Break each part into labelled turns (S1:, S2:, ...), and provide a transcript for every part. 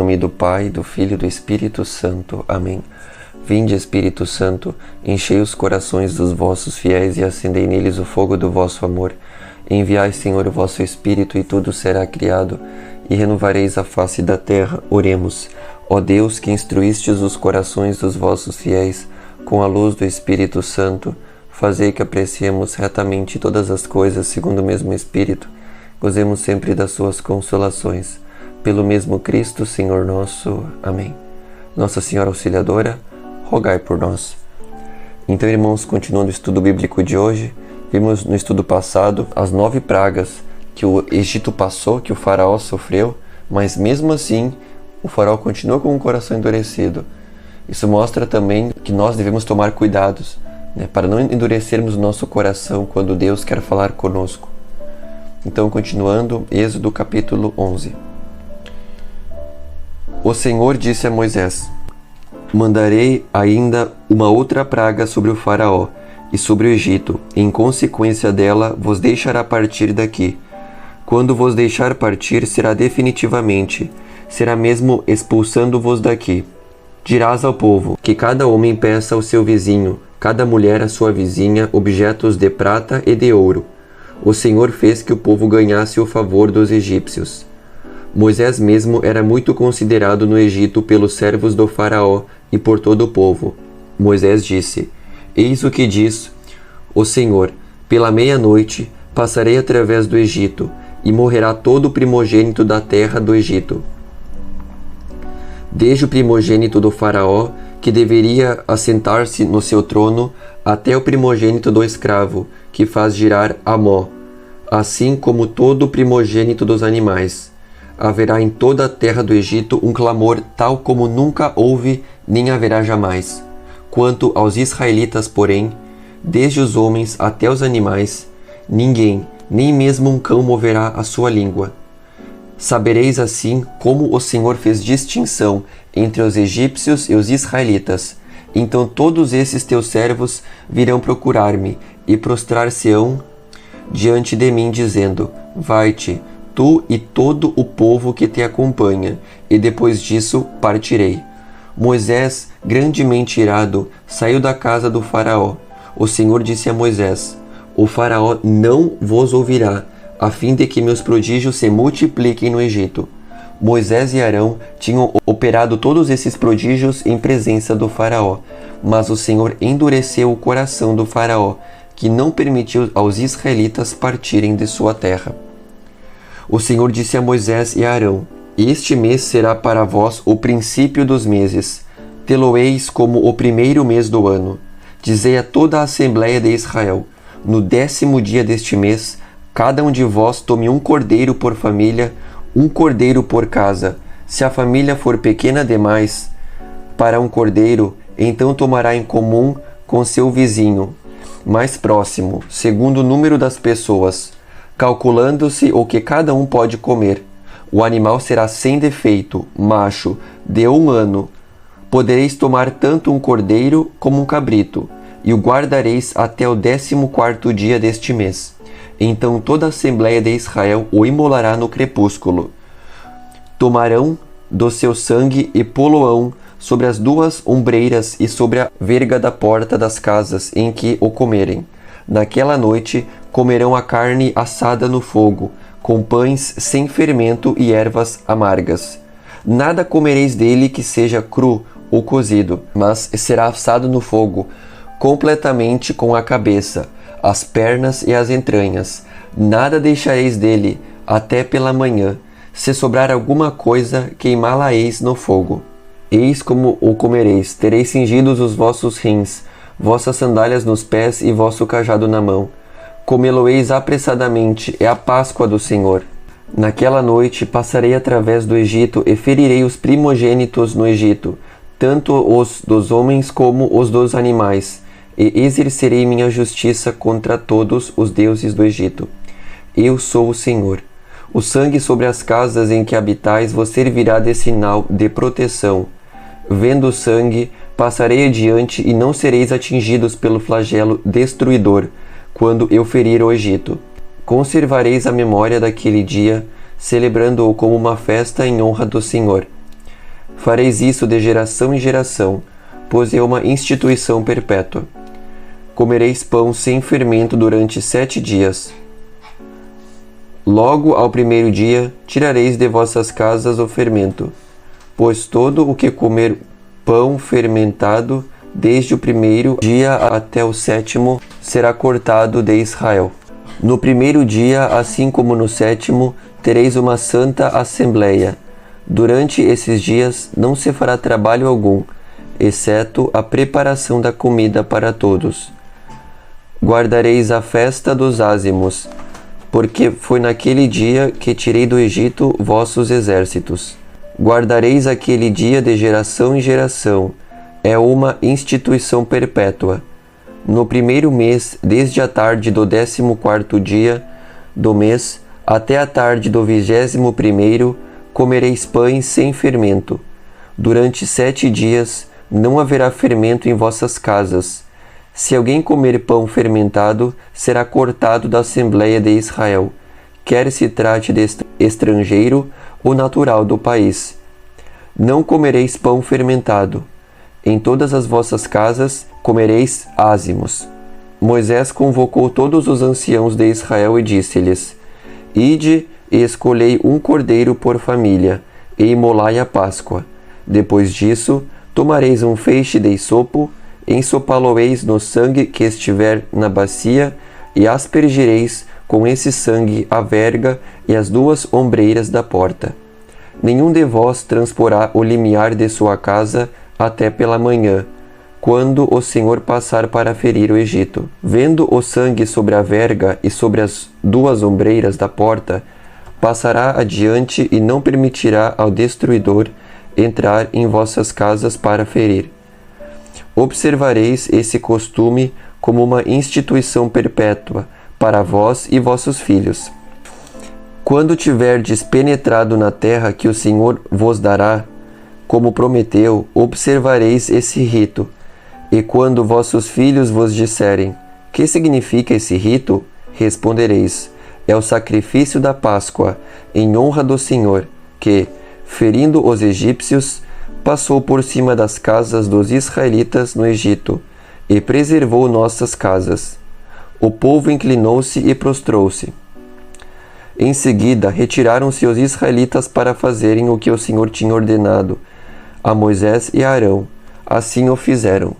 S1: nome do Pai, do Filho e do Espírito Santo. Amém. Vinde, Espírito Santo, enchei os corações dos vossos fiéis e acendei neles o fogo do vosso amor. Enviai, Senhor, o vosso Espírito, e tudo será criado, e renovareis a face da terra. Oremos. Ó Deus, que instruístes os corações dos vossos fiéis com a luz do Espírito Santo, fazei que apreciemos retamente todas as coisas segundo o mesmo Espírito, gozemos sempre das suas consolações. Pelo mesmo Cristo, Senhor nosso. Amém. Nossa Senhora Auxiliadora, rogai por nós. Então, irmãos, continuando o estudo bíblico de hoje, vimos no estudo passado as 9 pragas que o Egito passou, que o faraó sofreu, mas mesmo assim o faraó continua com o coração endurecido. Isso mostra também que nós devemos tomar cuidados, para não endurecermos o nosso coração quando Deus quer falar conosco. Então, continuando, Êxodo capítulo 11. O Senhor disse a Moisés: mandarei ainda uma outra praga sobre o faraó e sobre o Egito, e em consequência dela vos deixará partir daqui. Quando vos deixar partir, será definitivamente, será mesmo expulsando-vos daqui. Dirás ao povo que cada homem peça ao seu vizinho, cada mulher à sua vizinha, objetos de prata e de ouro. O Senhor fez que o povo ganhasse o favor dos egípcios. Moisés mesmo era muito considerado no Egito pelos servos do faraó e por todo o povo. Moisés disse: eis o que diz o Senhor: pela meia-noite passarei através do Egito, e morrerá todo o primogênito da terra do Egito, desde o primogênito do faraó, que deveria assentar-se no seu trono, até o primogênito do escravo, que faz girar a mó, assim como todo o primogênito dos animais. Haverá em toda a terra do Egito um clamor tal como nunca houve, nem haverá jamais. Quanto aos israelitas, porém, desde os homens até os animais, ninguém, nem mesmo um cão, moverá a sua língua. Sabereis assim como o Senhor fez distinção entre os egípcios e os israelitas. Então todos esses teus servos virão procurar-me e prostrar-se-ão diante de mim, dizendo: vai-te, tu e todo o povo que te acompanha, e depois disso partirei. Moisés, grandemente irado, saiu da casa do faraó. O Senhor disse a Moisés: o faraó não vos ouvirá, a fim de que meus prodígios se multipliquem no Egito. Moisés e Arão tinham operado todos esses prodígios em presença do faraó, mas o Senhor endureceu o coração do faraó, que não permitiu aos israelitas partirem de sua terra. O Senhor disse a Moisés e a Arão: este mês será para vós o princípio dos meses. Tê-lo-eis como o primeiro mês do ano. Dizei a toda a Assembleia de Israel: no 10º dia deste mês, cada um de vós tome um cordeiro por família, um cordeiro por casa. Se a família for pequena demais para um cordeiro, então tomará em comum com seu vizinho mais próximo, segundo o número das pessoas, calculando-se o que cada um pode comer. O animal será sem defeito, macho, de 1 ano. Podereis tomar tanto um cordeiro como um cabrito, e o guardareis até o 14º dia deste mês. Então toda a Assembleia de Israel o imolará no crepúsculo. Tomarão do seu sangue e pô-lo-ão sobre as 2 ombreiras e sobre a verga da porta das casas em que o comerem. Naquela noite comerão a carne assada no fogo, com pães sem fermento e ervas amargas. Nada comereis dele que seja cru ou cozido, mas será assado no fogo, completamente com a cabeça, as pernas e as entranhas. Nada deixareis dele até pela manhã. Se sobrar alguma coisa, queimá-la-eis no fogo. Eis como o comereis: tereis cingidos os vossos rins, vossas sandálias nos pés e vosso cajado na mão. Comê-lo-eis apressadamente, é a Páscoa do Senhor. Naquela noite passarei através do Egito e ferirei os primogênitos no Egito, tanto os dos homens como os dos animais, e exercerei minha justiça contra todos os deuses do Egito. Eu sou o Senhor. O sangue sobre as casas em que habitais vos servirá de sinal de proteção. Vendo o sangue, passarei adiante e não sereis atingidos pelo flagelo destruidor, quando eu ferir o Egito. Conservareis a memória daquele dia, celebrando-o como uma festa em honra do Senhor. Fareis isso de geração em geração, pois é uma instituição perpétua. Comereis pão sem fermento durante 7 dias. Logo ao primeiro dia tirareis de vossas casas o fermento, pois todo o que comer pão fermentado desde o primeiro dia até o 7º será cortado de Israel. No primeiro dia, assim como no 7º, tereis uma santa assembleia. Durante esses dias não se fará trabalho algum, exceto a preparação da comida para todos. Guardareis a festa dos ázimos, porque foi naquele dia que tirei do Egito vossos exércitos. Guardareis aquele dia de geração em geração, é uma instituição perpétua. No primeiro mês, desde a tarde do 14º dia do mês, até a tarde do 21º, comereis pães sem fermento. Durante 7 dias não haverá fermento em vossas casas. Se alguém comer pão fermentado, será cortado da Assembleia de Israel, quer se trate de estrangeiro ou natural do país. Não comereis pão fermentado. Em todas as vossas casas comereis ázimos. Moisés convocou todos os anciãos de Israel e disse-lhes: Ide e escolhei um cordeiro por família, e imolai a Páscoa. Depois disso, tomareis um feixe de hisopo, ensopá-lo-eis no sangue que estiver na bacia, e aspergireis com esse sangue a verga e as 2 ombreiras da porta. Nenhum de vós transporá o limiar de sua casa até pela manhã, quando o Senhor passar para ferir o Egito. Vendo o sangue sobre a verga e sobre as 2 ombreiras da porta, passará adiante e não permitirá ao destruidor entrar em vossas casas para ferir. Observareis esse costume como uma instituição perpétua para vós e vossos filhos. Quando tiverdes penetrado na terra que o Senhor vos dará, como prometeu, observareis esse rito. E quando vossos filhos vos disserem: que significa esse rito? Respondereis: é o sacrifício da Páscoa, em honra do Senhor, que, ferindo os egípcios, passou por cima das casas dos israelitas no Egito, e preservou nossas casas. O povo inclinou-se e prostrou-se. Em seguida, retiraram-se os israelitas para fazerem o que o Senhor tinha ordenado a Moisés e a Arão. Assim o fizeram.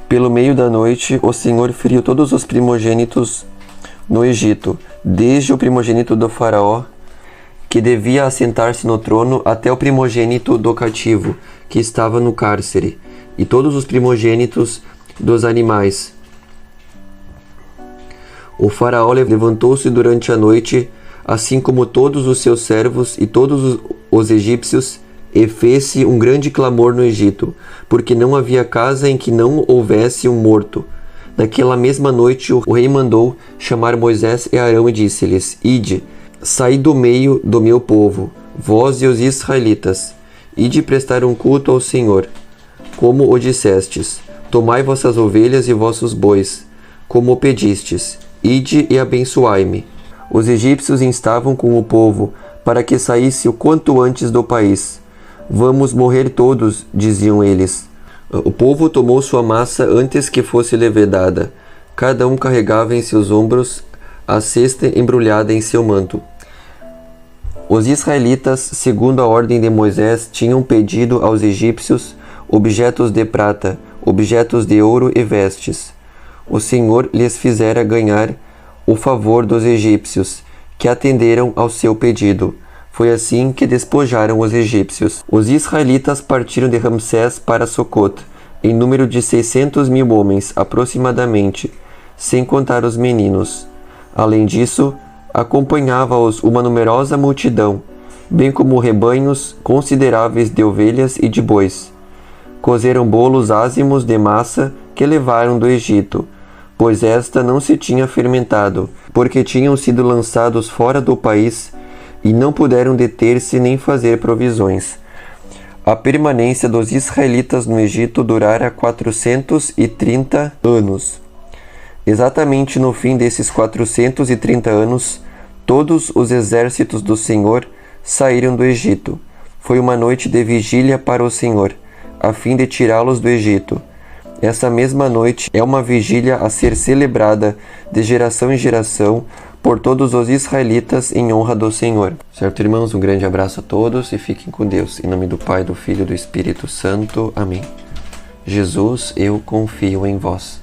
S1: Pelo meio da noite, o Senhor feriu todos os primogênitos no Egito, desde o primogênito do faraó, que devia assentar-se no trono, até o primogênito do cativo, que estava no cárcere, e todos os primogênitos dos animais. O faraó levantou-se durante a noite, assim como todos os seus servos e todos os egípcios, e fez-se um grande clamor no Egito, porque não havia casa em que não houvesse um morto. Naquela mesma noite o rei mandou chamar Moisés e Arão e disse-lhes: Ide, saí do meio do meu povo, vós e os israelitas, ide prestar um culto ao Senhor, como o dissestes. Tomai vossas ovelhas e vossos bois, como o pedistes, ide e abençoai-me. Os egípcios instavam com o povo para que saísse o quanto antes do país. Vamos morrer todos, diziam eles. O povo tomou sua massa antes que fosse levedada. Cada um carregava em seus ombros a cesta embrulhada em seu manto. Os israelitas, segundo a ordem de Moisés, tinham pedido aos egípcios objetos de prata, objetos de ouro e vestes. O Senhor lhes fizera ganhar o favor dos egípcios, que atenderam ao seu pedido. Foi assim que despojaram os egípcios. Os israelitas partiram de Ramsés para Socote, em número de 600.000 homens, aproximadamente, sem contar os meninos. Além disso, acompanhava-os uma numerosa multidão, bem como rebanhos consideráveis de ovelhas e de bois. Cozeram bolos ázimos de massa que levaram do Egito, pois esta não se tinha fermentado, porque tinham sido lançados fora do país e não puderam deter-se nem fazer provisões. A permanência dos israelitas no Egito durara 430 anos. Exatamente no fim desses 430 anos, todos os exércitos do Senhor saíram do Egito. Foi uma noite de vigília para o Senhor, a fim de tirá-los do Egito. Essa mesma noite é uma vigília a ser celebrada de geração em geração por todos os israelitas em honra do Senhor. Certo, irmãos? Um grande abraço a todos e fiquem com Deus. Em nome do Pai, do Filho e do Espírito Santo. Amém. Jesus, eu confio em vós.